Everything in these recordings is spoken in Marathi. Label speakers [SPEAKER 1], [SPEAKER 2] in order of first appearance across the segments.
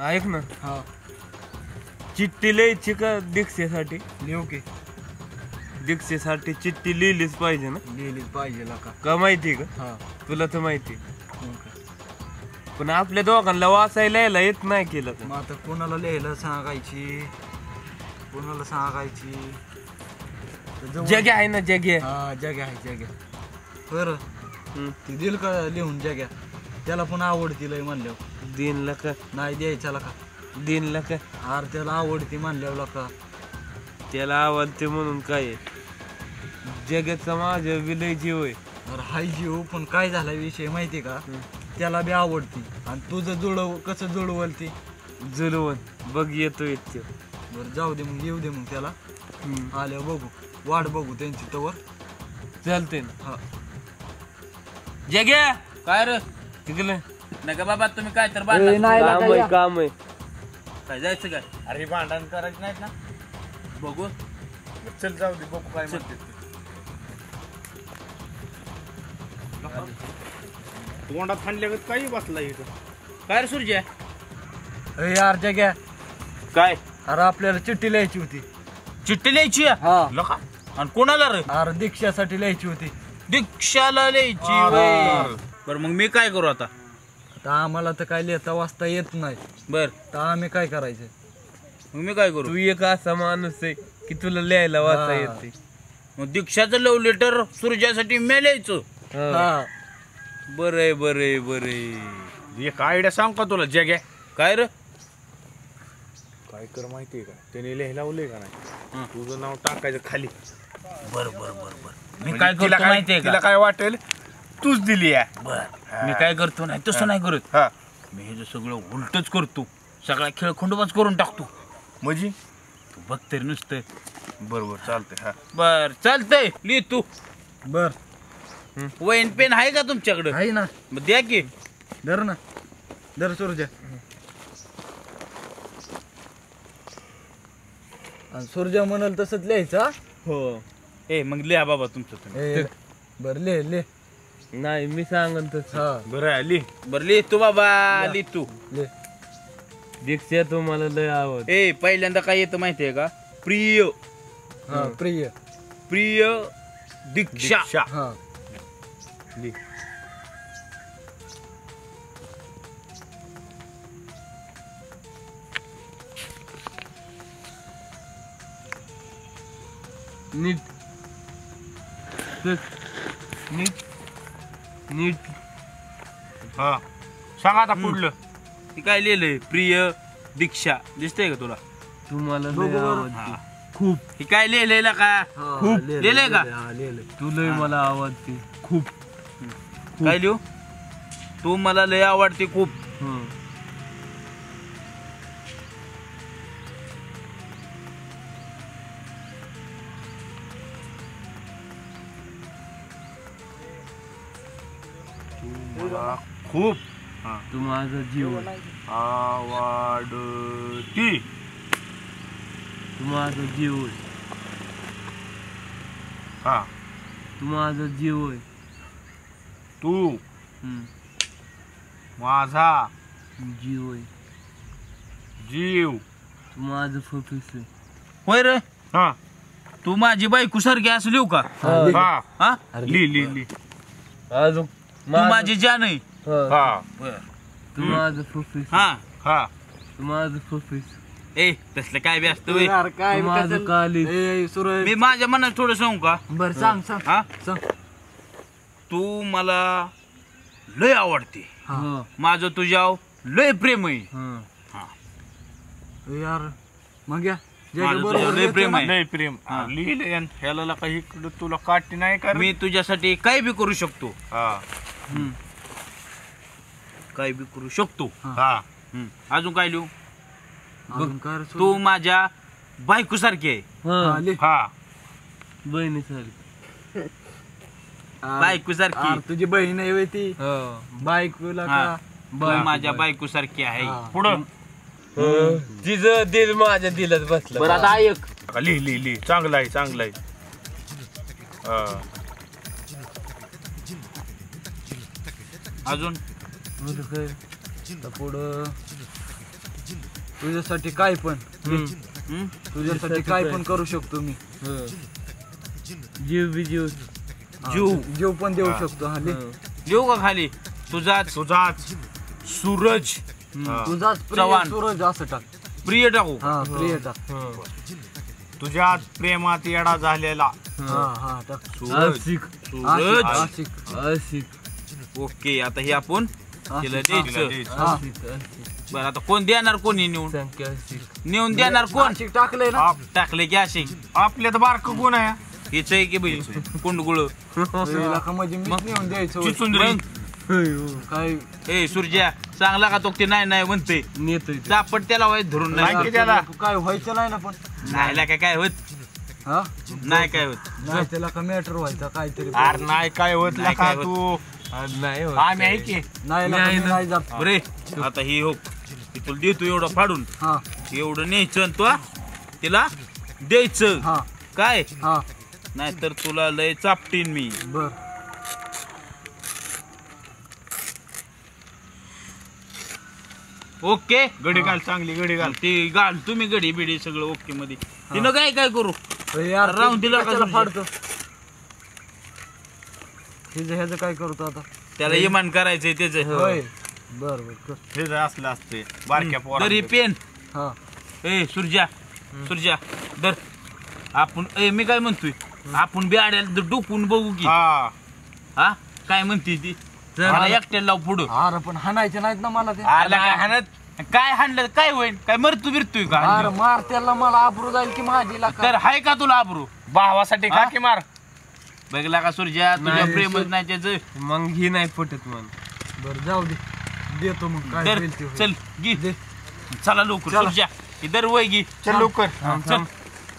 [SPEAKER 1] ऐक ना,
[SPEAKER 2] हा
[SPEAKER 1] चिठ्ठी लिहायची का दीक्षेसाठी?
[SPEAKER 2] लिहू की
[SPEAKER 1] दीक्षेसाठी चिठ्ठी लिहिलीच पाहिजे ना?
[SPEAKER 2] लिहिलीच पाहिजे
[SPEAKER 1] का माहिती का
[SPEAKER 2] हा
[SPEAKER 1] तुला? तर माहिती,
[SPEAKER 2] मग काय?
[SPEAKER 1] पण आपल्या दोघांना वाचायला यायला येत नाही केलं तर.
[SPEAKER 2] मग आता कोणाला लिहायला सांगायची, कोणाला सांगायची?
[SPEAKER 1] जग्या आहे ना, जग्या.
[SPEAKER 2] हा जग्या आहे जग्या. बरं
[SPEAKER 1] हम्म.
[SPEAKER 2] ती दिल का लिहून जग्या? त्याला पण आवडती लय म्हणल्यावर.
[SPEAKER 1] दिनला का?
[SPEAKER 2] नाही द्यायच्याला का?
[SPEAKER 1] दिनला का?
[SPEAKER 2] अरे त्याला आवडती म्हणल्यावर का?
[SPEAKER 1] त्याला आवडते म्हणून काय आहे? जगाचा माझ्या विलय जीव आहे.
[SPEAKER 2] अरे हाय जीव, पण काय झाला विषय माहिती का? त्याला बी आवडती आणि तुझं जुळव कसं जुळवल ती?
[SPEAKER 1] जुलवण बघ येतो येतो.
[SPEAKER 2] बरं जाऊ दे मग, येऊ दे मग त्याला. आल्यावर बघू, वाट बघू त्यांची तवर.
[SPEAKER 1] चालते ना.
[SPEAKER 2] हा
[SPEAKER 1] जग्या
[SPEAKER 3] काय रे
[SPEAKER 1] तिकडे
[SPEAKER 3] नका बाबा, तुम्ही काय तर
[SPEAKER 2] ए,
[SPEAKER 3] बांधला
[SPEAKER 2] नाही
[SPEAKER 1] काम
[SPEAKER 2] लागा
[SPEAKER 1] आहे,
[SPEAKER 2] या.
[SPEAKER 1] काम आहे.
[SPEAKER 3] काय जायचं काय?
[SPEAKER 4] अरे भांडण करायचं नाहीत ना.
[SPEAKER 3] बघू
[SPEAKER 4] चल जाऊ दे, बघू काय म्हणते ते. तोंडात हाणल्यागत काही बसला इथं.
[SPEAKER 3] काय रे सूर्य?
[SPEAKER 2] ए यार जग्या,
[SPEAKER 3] काय
[SPEAKER 2] अरे आपल्याला चिठ्ठी लिहायची होती.
[SPEAKER 3] चिठ्ठी लिहायची आहे?
[SPEAKER 2] हा
[SPEAKER 3] लका आणि कोणाला रे?
[SPEAKER 2] अरे दीक्षासाठी लिहायची होती.
[SPEAKER 3] दीक्षाला लिहायची व्हय. बरं मग मी काय करू आता?
[SPEAKER 2] आता आम्हाला तर काय लिहिता वाचता येत नाही,
[SPEAKER 3] बर
[SPEAKER 2] तर आम्ही काय करायचं?
[SPEAKER 3] मग मी काय करू?
[SPEAKER 1] तू एक असा माणूस आहे की तुला लिहायला वाचा येते.
[SPEAKER 3] मग दीक्षाचं लव लेटर सूर्यासाठी मी लिहायचं.
[SPEAKER 2] हा
[SPEAKER 3] बरंय बरंय बरंय.
[SPEAKER 4] एक आयडिया सांग का तुला जग्या?
[SPEAKER 3] काय रे?
[SPEAKER 4] काय कर माहितीये का, त्याने लिहायला लावलंय का नाही, तुझं नाव टाकायचं खाली.
[SPEAKER 3] बर बर बर बर. मी
[SPEAKER 4] म्हणजे
[SPEAKER 3] काय
[SPEAKER 4] तिला
[SPEAKER 3] करतो माहितीये
[SPEAKER 4] तिला
[SPEAKER 3] का?
[SPEAKER 4] काय वाटेल तूच दिली आहे.
[SPEAKER 3] बर मी काय करतो नाही तसं नाही करत.
[SPEAKER 4] हा
[SPEAKER 3] मी हे जे सगळं उलटच करतो, सगळा खेळ खंडोबाच करून टाकतो.
[SPEAKER 4] म्हणजे
[SPEAKER 3] तू बघ तरी नुसतं.
[SPEAKER 4] बरोबर चालतंय. हा
[SPEAKER 3] बर चालतंय, लिह तू.
[SPEAKER 2] बर
[SPEAKER 3] वैन पेन आहे का तुमच्याकडं?
[SPEAKER 2] आहे ना,
[SPEAKER 3] मग द्या की.
[SPEAKER 2] धर ना, धर सूर्या. आणि सूर्या म्हणाल तसंच लिहायचा.
[SPEAKER 3] हो ए मग लिहा बाबा तुमचं तुम्ही.
[SPEAKER 2] बर लिह लिह.
[SPEAKER 1] नाही मी सांगन तसं.
[SPEAKER 2] हा
[SPEAKER 4] बरं आहे, लिह.
[SPEAKER 3] बर लिह तू बाबा, लिह तू.
[SPEAKER 2] लिह.
[SPEAKER 1] दीक्षा तुम्हाला लय आवड.
[SPEAKER 3] ए पहिल्यांदा काय येतं माहितीये का? प्रिय
[SPEAKER 2] हा प्रिय.
[SPEAKER 3] प्रिय दीक्षा.
[SPEAKER 4] दीक्षा.
[SPEAKER 2] हा
[SPEAKER 4] लिह.
[SPEAKER 1] नीट नीट नीट.
[SPEAKER 4] हा सांग आता पुढलं.
[SPEAKER 3] हे काय लिहिलंय? प्रिय दीक्षा. दिसतंय का तुला?
[SPEAKER 1] तुम्हाला
[SPEAKER 2] बघू
[SPEAKER 1] लय
[SPEAKER 2] बरं.
[SPEAKER 1] आवडते खूप.
[SPEAKER 3] हे काय लिहिलंय का?
[SPEAKER 2] खूप
[SPEAKER 3] लिहिलंय का?
[SPEAKER 2] हा लिहिलंय.
[SPEAKER 1] तू लय मला आवडते खूप.
[SPEAKER 3] काय लिहू? तू मला लय आवडते खूप.
[SPEAKER 1] हं.
[SPEAKER 4] मला खूप
[SPEAKER 1] तू माझा जीव आहे.
[SPEAKER 4] आवडती.
[SPEAKER 1] तू माझा जीव आहे.
[SPEAKER 4] हा
[SPEAKER 1] तू माझा जीव आहे.
[SPEAKER 4] तू
[SPEAKER 1] हं.
[SPEAKER 4] माझा
[SPEAKER 1] जीव आहे.
[SPEAKER 4] जीव.
[SPEAKER 1] तू माझं फफीस आहे.
[SPEAKER 3] होय रे,
[SPEAKER 4] हा
[SPEAKER 3] तू माझी बायको सारखी असं लिहू का?
[SPEAKER 4] हा
[SPEAKER 3] हा?
[SPEAKER 4] लिह लिह लिह.
[SPEAKER 1] अजून
[SPEAKER 3] तू माझी जान आहे.
[SPEAKER 1] हं.
[SPEAKER 4] हा
[SPEAKER 1] तू माझं फफीस.
[SPEAKER 3] हा
[SPEAKER 4] हा
[SPEAKER 1] तू माझं फफीस.
[SPEAKER 3] ए तसलं काय बी असतं व्हय.
[SPEAKER 2] यार काय
[SPEAKER 1] तू माझं
[SPEAKER 2] कसं-
[SPEAKER 1] काळीज.
[SPEAKER 2] ए सूरज.
[SPEAKER 3] मी माझ्या मनात थोडं सांगू का?
[SPEAKER 2] बर सांग सांग
[SPEAKER 3] हा
[SPEAKER 2] सांग.
[SPEAKER 3] तू मला लय आवडते.
[SPEAKER 1] हं.
[SPEAKER 3] माझं तुझ्यावर लय प्रेम आहे.
[SPEAKER 1] हं.
[SPEAKER 2] यार मग या
[SPEAKER 3] माझं
[SPEAKER 2] बरोबर
[SPEAKER 3] तुझ्यावर लय
[SPEAKER 2] लिहितो
[SPEAKER 3] प्रेम
[SPEAKER 2] ना?
[SPEAKER 3] आहे.
[SPEAKER 4] लय प्रेम. लिहिलं ह्याला काही इकडं तुला काठी नाही कर.
[SPEAKER 3] मी तुझ्यासाठी काय बी करू शकतो.
[SPEAKER 4] हा
[SPEAKER 3] काय बी करू शकतो.
[SPEAKER 4] हा
[SPEAKER 3] अजून काय लिहू?
[SPEAKER 2] अजून काय रे सूरज?
[SPEAKER 3] तू माझ्या बायको सारखी आहे.
[SPEAKER 2] हा,
[SPEAKER 1] हं.
[SPEAKER 2] लिह.
[SPEAKER 4] हा
[SPEAKER 1] बहिणीसारखी.
[SPEAKER 3] बायको सारखी.
[SPEAKER 2] अरे तुझी बहीण आहे व्हय ती
[SPEAKER 1] हं.
[SPEAKER 2] बायकोला
[SPEAKER 3] हा.
[SPEAKER 2] का?
[SPEAKER 3] तू माझ्या बायको सारखी आहे.
[SPEAKER 2] हा.
[SPEAKER 4] पुढं
[SPEAKER 1] तिचं दिल माझ्या दिलात बसलं.
[SPEAKER 3] बरं आता ऐक.
[SPEAKER 4] लिह लिह लिह. चांगलं आहे चांगलं आहे. हा
[SPEAKER 3] अजून
[SPEAKER 2] पुढं तुझ्यासाठी काय पण तुझ्यासाठी काय पण करू शकतो मी.
[SPEAKER 1] जीव बी जीव.
[SPEAKER 2] जीव पण देऊ शकतो. हा ले.
[SPEAKER 3] देऊ का खाली? तुझाच सूरज
[SPEAKER 2] तुझाच प्रिय
[SPEAKER 3] चव्हाण.
[SPEAKER 2] सूरज असं टाक.
[SPEAKER 3] प्रिय टाकू.
[SPEAKER 2] हा प्रिय टाक.
[SPEAKER 4] तुझ्यात प्रेमात येडा झालेला
[SPEAKER 2] हा टाक.
[SPEAKER 1] आशिक.
[SPEAKER 3] सूरज.
[SPEAKER 2] आशिक.
[SPEAKER 1] आशिक.
[SPEAKER 3] ओके आता हे आपण तिला द्यायचं.
[SPEAKER 2] हा.
[SPEAKER 3] बरं आता कोण देणार? कोणी नेऊन
[SPEAKER 1] संख्या आशिक.
[SPEAKER 3] नेऊन देणार कोण?
[SPEAKER 2] आशिक टाकलंय ना.
[SPEAKER 3] टाकले की असे
[SPEAKER 4] आपल्यात बारक गुण आहे
[SPEAKER 3] हेच आहे की बाई कुंडगुळ
[SPEAKER 2] तुला का म्हणजे मी नेऊन द्यायचं होय.
[SPEAKER 3] चिचुंदरी.
[SPEAKER 2] काय
[SPEAKER 3] ए सूर्या चांगला का तो ते नाही म्हणते
[SPEAKER 1] नेतोय.
[SPEAKER 3] चापट त्याला वाईट धरून नाही
[SPEAKER 4] नाही की त्याला?
[SPEAKER 2] काय व्हायचं नाही ना पण.
[SPEAKER 3] नाही काय होत
[SPEAKER 2] हा
[SPEAKER 3] नाही काय होत.
[SPEAKER 2] नाही त्याला का मॅटर व्हायचा काहीतरी.
[SPEAKER 4] अरे नाही काय होत
[SPEAKER 3] नाही
[SPEAKER 4] का
[SPEAKER 3] काय
[SPEAKER 4] तू
[SPEAKER 1] नाही होत.
[SPEAKER 4] आम्ही आहे की
[SPEAKER 2] नाही ना,
[SPEAKER 1] नाही
[SPEAKER 2] मी
[SPEAKER 1] ना.
[SPEAKER 2] नाही जात.
[SPEAKER 3] बरे आता ही हो तुला देतो एवढं फाडून
[SPEAKER 2] हा
[SPEAKER 3] एवढं न्यायचं आणि तो तिला द्यायचं
[SPEAKER 2] हा
[SPEAKER 3] काय
[SPEAKER 2] हा
[SPEAKER 3] नाहीतर तुला लय चापटीन मी.
[SPEAKER 2] बर.
[SPEAKER 3] ओके
[SPEAKER 4] गडी घाल चांगली गडी घाल.
[SPEAKER 3] ते घाल तुम्ही गडी बिडी सगळं ओके मध्ये. तिनं काय करू
[SPEAKER 2] यार
[SPEAKER 3] राहून दिला का
[SPEAKER 2] त्याला
[SPEAKER 3] तुझ्या?
[SPEAKER 2] फाडतो. ह्याचं काय करतो आता?
[SPEAKER 3] त्याला इमान करायचंय त्याचं.
[SPEAKER 2] होय बर बर कर.
[SPEAKER 4] हे जर असलं असते बारक्या
[SPEAKER 3] तरी पेन
[SPEAKER 2] हा
[SPEAKER 3] ए सूर्या दर आपण मी काय म्हणतोय आपण बियाड्याला डोकून बघू की हा काय म्हणते ती मला एकट्याला लाव पुढं.
[SPEAKER 2] अरे पण हाणायचे नाहीत ना मला ते.
[SPEAKER 3] आला काय हाणत काय हाणलं काय होईल काय मरतू बिरतोय का
[SPEAKER 2] अरे मार त्याला मला आबरू जाईल की माझी लाका.
[SPEAKER 3] तर हाय का तुला आबरू
[SPEAKER 4] भावासाठी
[SPEAKER 3] हा?
[SPEAKER 4] काकी मार.
[SPEAKER 3] बघला का सूर्या तुझ्या
[SPEAKER 1] नाही,
[SPEAKER 3] प्रेमच नाही त्याचं.
[SPEAKER 1] मग ही नाही पटत मग.
[SPEAKER 2] बर जाऊ दे देतो मग काय
[SPEAKER 3] तर
[SPEAKER 2] होईल ते होईल.
[SPEAKER 3] चल घे
[SPEAKER 2] दे.
[SPEAKER 3] चला लवकर
[SPEAKER 2] चला.
[SPEAKER 3] सूर्या इधर वय घे
[SPEAKER 4] चल लवकर.
[SPEAKER 3] चल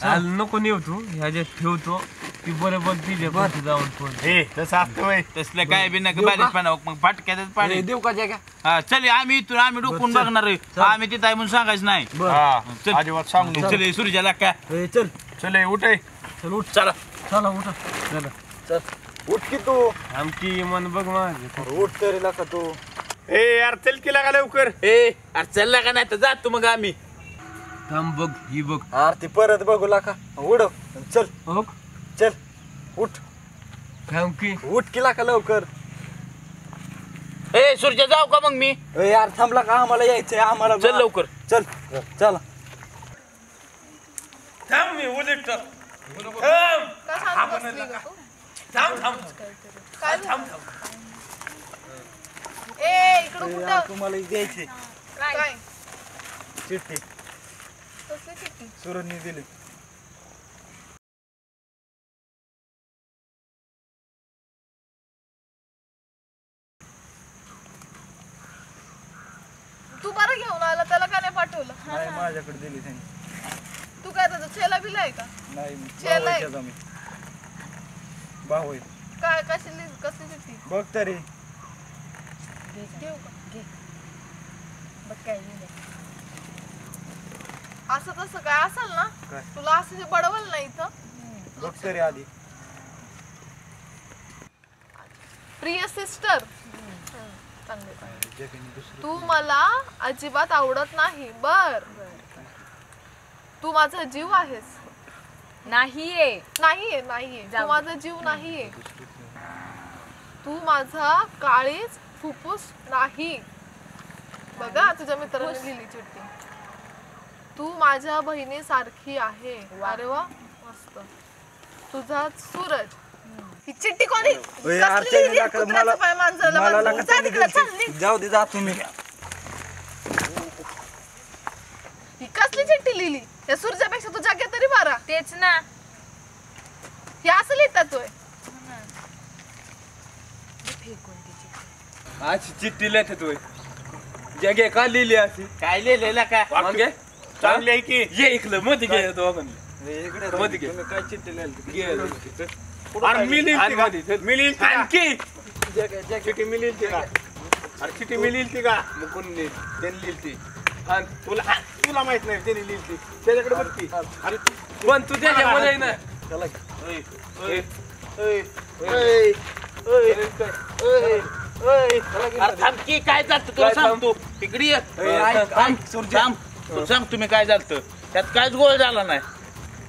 [SPEAKER 1] चाल नको नेऊ तू ह्याच्यात ठेवतो ती बरोबर तिच्या पाठी जाऊन पण.
[SPEAKER 4] हे तसं असतं वय.
[SPEAKER 3] तसलं काय बी नका
[SPEAKER 2] देऊ का?
[SPEAKER 3] बारीक पाण्यावर मग फाटक्यातच पाणी.
[SPEAKER 2] ए, देऊ का जागा?
[SPEAKER 3] हा चल आम्ही इथून आम्ही डोकून
[SPEAKER 2] चल.
[SPEAKER 3] बघणार आहे.
[SPEAKER 2] चल.
[SPEAKER 3] आम्ही तिथं आहे म्हणून सांगायचं नाही.
[SPEAKER 2] बर
[SPEAKER 3] चल.
[SPEAKER 4] अजिबात सांग नको.
[SPEAKER 3] चल सूर्याला काय
[SPEAKER 2] ए, चल
[SPEAKER 4] चल उठ ए.
[SPEAKER 2] चल उठ.
[SPEAKER 3] चला
[SPEAKER 2] चला उठा.
[SPEAKER 1] चला
[SPEAKER 2] चल उठ की तू.
[SPEAKER 1] आमची मन बघ माझे.
[SPEAKER 2] उठ तरी लाका तू.
[SPEAKER 4] ए यार चल की लागा लवकर.
[SPEAKER 3] ए अरे चलला का नाही तर जातो मग आम्ही.
[SPEAKER 1] थांब बघ ही बघ.
[SPEAKER 2] अरे ती परत बघू लाका. उडव चल
[SPEAKER 1] हो
[SPEAKER 2] चल उठ
[SPEAKER 1] थांब की.
[SPEAKER 2] उठ की लाका लवकर.
[SPEAKER 3] ए सूर्या जाऊ का मग मी.
[SPEAKER 2] ए, यार थांबला का आम्हाला यायचंय आम्हाला.
[SPEAKER 3] चल लवकर.
[SPEAKER 2] चल चला.
[SPEAKER 3] थांब मी उलट
[SPEAKER 2] तुम्हाला द्यायचे
[SPEAKER 5] काय
[SPEAKER 2] चिठ्ठी
[SPEAKER 5] कसली चिठ्ठी?
[SPEAKER 2] सुरजनी दिली.
[SPEAKER 5] तू बरं घेऊन आला त्याला का नाही पाठवलं?
[SPEAKER 2] नाही माझ्याकडे दिली त्यांनी.
[SPEAKER 5] तू काय त्याचा छेला बिला आहे का?
[SPEAKER 2] नाही
[SPEAKER 5] चल आहे.
[SPEAKER 2] भाऊ आहे.
[SPEAKER 5] काय कसली चिठ्ठी?
[SPEAKER 2] बघ तरी.
[SPEAKER 5] घेऊ का? असं तसं काय असेल ना
[SPEAKER 2] काय?
[SPEAKER 5] तुला असं जे बडवल नाही इथं.
[SPEAKER 2] बघ तरी आधी.
[SPEAKER 5] प्रिय सिस्टर तू मला अजिबात आवडत नाही. बर तू माझा जीव आहेस.
[SPEAKER 6] नाहीये
[SPEAKER 5] नाहीये नाहीये तू माझा जीव नाहीये. तू माझा काळीच फुफ्फुस नाही. बघा तुझ्या मित्राने लिहिली चिठ्ठी. तू माझ्या बहिणीसारखी आहे. अरे वा मस्त. तुझा सूरज. ही चिठ्ठी कोणी
[SPEAKER 2] यार,
[SPEAKER 5] कसली लिहिली?
[SPEAKER 2] त्याने
[SPEAKER 5] कुत्र्याचं
[SPEAKER 2] मला-
[SPEAKER 5] पाय मांजरला
[SPEAKER 2] मला
[SPEAKER 5] बांधलं.
[SPEAKER 2] लाका
[SPEAKER 5] जा
[SPEAKER 2] त्यांनी
[SPEAKER 5] तिकडं, चल,
[SPEAKER 2] दिली.
[SPEAKER 5] निघ.
[SPEAKER 2] जाऊ दे जा तुम्ही.
[SPEAKER 5] ही कसली चिठ्ठी लिहिली? या सूर्यापेक्षा तू जाग्या तरी बरा.
[SPEAKER 6] तेच ना.
[SPEAKER 5] हे असं लिहितात होय.
[SPEAKER 1] अशी चिठ्ठी लिहितोय जगे का लिहिली अशी.
[SPEAKER 3] काय लिहिलेला काय
[SPEAKER 1] मागे
[SPEAKER 4] चांगली आहे की.
[SPEAKER 1] ये इकलं मध्ये घे तो आपण.
[SPEAKER 2] इकडे
[SPEAKER 1] मध्ये घे.
[SPEAKER 2] तुम्ही काय चिठ्ठी लिहिली?
[SPEAKER 4] अरे मी लिहिली का? मी लिहिली का?
[SPEAKER 1] आणखी
[SPEAKER 4] चिठी मी लिहिली का? अरे चिठी मी लिहिली का?
[SPEAKER 1] मग कोण लिहिली?
[SPEAKER 4] त्यांनी लिहिली.
[SPEAKER 1] आणि
[SPEAKER 4] तुला माहित नाही त्यांनी लिहिली. त्याच्याकडे बघती. अरे
[SPEAKER 1] पण तू त्याच्यामध्ये आहे ना.
[SPEAKER 2] चला
[SPEAKER 3] अरे थांब की काय जात तुला
[SPEAKER 1] काय थांब?
[SPEAKER 3] सांगतो इकडे ये.
[SPEAKER 2] ऐक,
[SPEAKER 3] थांब,
[SPEAKER 2] सूर्या.
[SPEAKER 3] थांब. सांग तुम्ही काय झालं त्यात कायच गोळ झाला नाही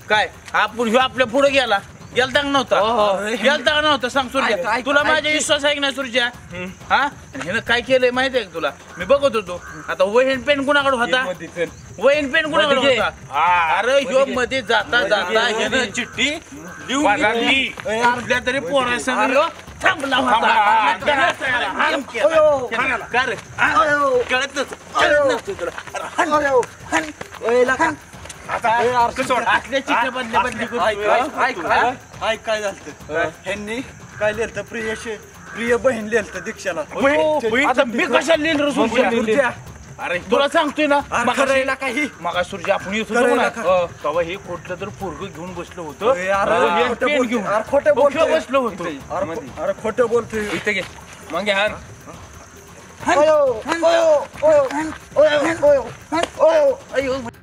[SPEAKER 3] काय आपण ह्यो आपल्या पुढे गेला गेलता का नव्हता गेलता का नव्हता सांग सुरज्या तुला माझा विश्वास आहे की नाही सुरज्या हा ह्यानं काय केलंय माहिती आहे का तुला मी बघत होतो आता वहीन पेन कुणाकडे होता वहीन पेन कुणाकडे होता अरे ह्यो मध्ये जाता जाता ह्यानं चिठ्ठी लिहून घेतली कुठल्या तरी पोरासंग ह्यो थांबला होता कळत नसतं तुला आतल्या चिठ्ठ्या बदल्या बदली
[SPEAKER 2] काय झालं ह्यांनी काय लिहिलं प्रिय बहीण लिहिलं दीक्षाला
[SPEAKER 3] आता मी कशाला लिहिलं रे सुरज्या? अरे तुला सांगतोय ना
[SPEAKER 2] करायला काही
[SPEAKER 3] मगा सुरज्या आपण येत होतो ना तेव्हा हे कुठलं तर पोरग घेऊन बसलो होतो पेन घेऊन
[SPEAKER 2] खोटं बोलतोय
[SPEAKER 3] बसलो होतो
[SPEAKER 2] अरे खोटं बोलतोय
[SPEAKER 1] इथे घे मग घे हान
[SPEAKER 3] अयो